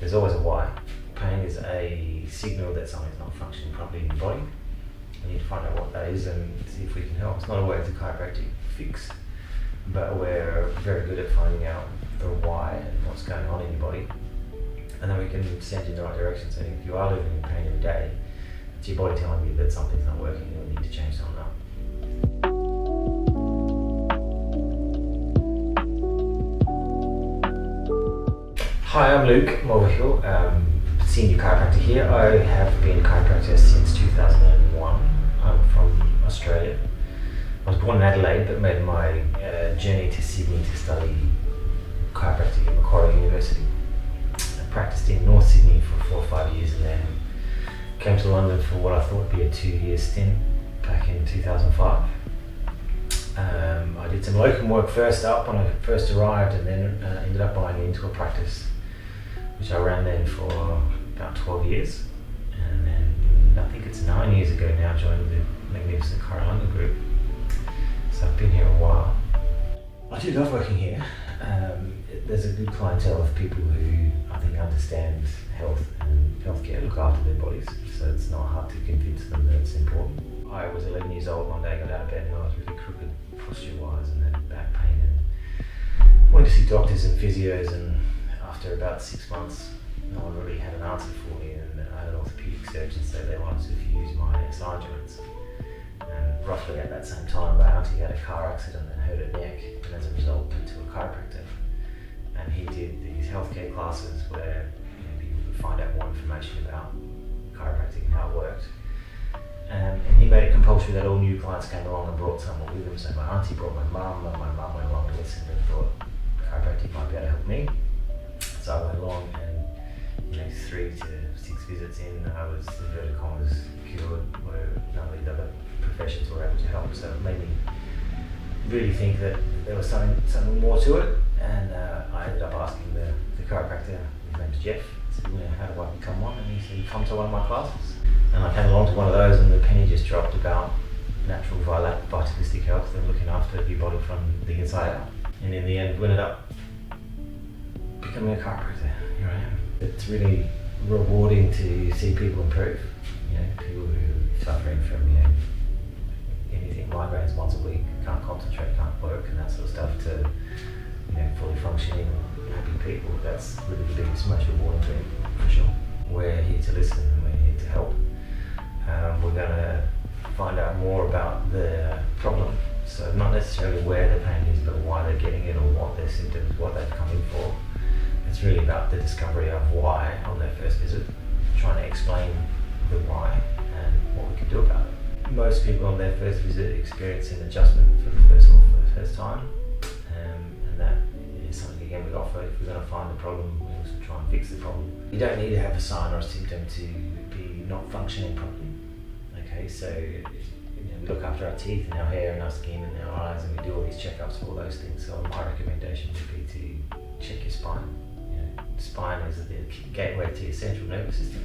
there's always a why. Pain is a signal that something's not functioning properly in your body. We need to find out what that is and see if we can help. It's not always a chiropractic fix, but we're very good at finding out the why and what's going on in your body. And then we can send you in the right direction. So if you are living in pain every day, it's your body telling you that something's not working and you need to change something up. Hi, I'm Luke Mulvihill, Senior Chiropractor here. I have been a chiropractor since 2001. I'm from Australia. I was born in Adelaide but made my journey to Sydney to study chiropractic at Macquarie University. I practiced in North Sydney for 4 or 5 years and then came to London for what I thought would be a 2-year stint back in 2005. I did some locum work first up when I first arrived and then ended up buying into a practice which I ran then for about 12 years. And then I think it's 9 years ago now joined the magnificent Chiro.London group. So I've been here a while. I do love working here. There's a good clientele of people who I think understand health and healthcare, look after their bodies, so it's not hard to convince them that it's important. I was 11 years old one day, got out of bed and I was really crooked posture-wise and had back pain and went to see doctors and physios, and after about 6 months no one really had an answer for me, and I had an orthopaedic surgeon say they wanted to fuse my SI joints. And roughly at that same time my auntie had a car accident and hurt her neck, and as a result went to a chiropractor. And he did these healthcare classes where people could find out more information about chiropractic and how it worked. And he made it compulsory that all new clients came along and brought someone with them. So my auntie brought my mum, and my mum went along to listen and thought chiropractic might be able to help me. So I went along and 3 to 6 visits in, I was, inverted commas, cured, where none of the other professions were able to help. So it made me really think that there was something more to it. And I ended up asking the chiropractor, his name's Jeff, I said, how do I become one? And he said, come to one of my classes. And I came along to one of those and the penny just dropped about natural vitalistic health and looking after your body from the inside out. And in the end, we ended up becoming a chiropractor. Here I am. It's really rewarding to see people improve. People who are suffering from anything, migraines once a week, can't concentrate, can't work, and that sort of stuff, to fully functioning, happy people. That's really the biggest, most rewarding thing, for sure. We're here to listen and we're here to help. We're going to find out more about the problem. So not necessarily where the pain is, but why they're getting it or what their symptoms, what they've come in for. It's really about the discovery of why on their first visit, trying to explain the why and what we can do about it. Most people on their first visit experience an adjustment for the first time. And that is something, again, we offer. If we're going to find the problem, we also try and fix the problem. You don't need to have a sign or a symptom to be not functioning properly. Okay, so we look after our teeth and our hair and our skin and our eyes, and we do all these checkups for all those things. So my recommendation would be to check your spine. The spine is the gateway to your central nervous system.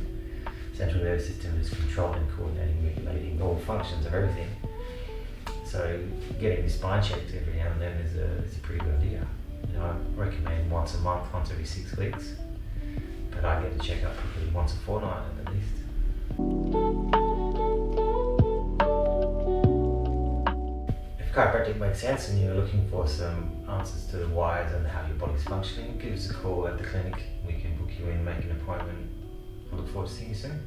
Central nervous system is controlling, coordinating, regulating all functions of everything. So getting your spine checked every now and then is a pretty good idea. I recommend once a month, once every 6 weeks, but I get to check up probably once a fortnight at the least. If chiropractic makes sense and you're looking for some answers to the whys and how your body's functioning, give us a call at the clinic. We can book you in, make an appointment. I look forward to seeing you soon.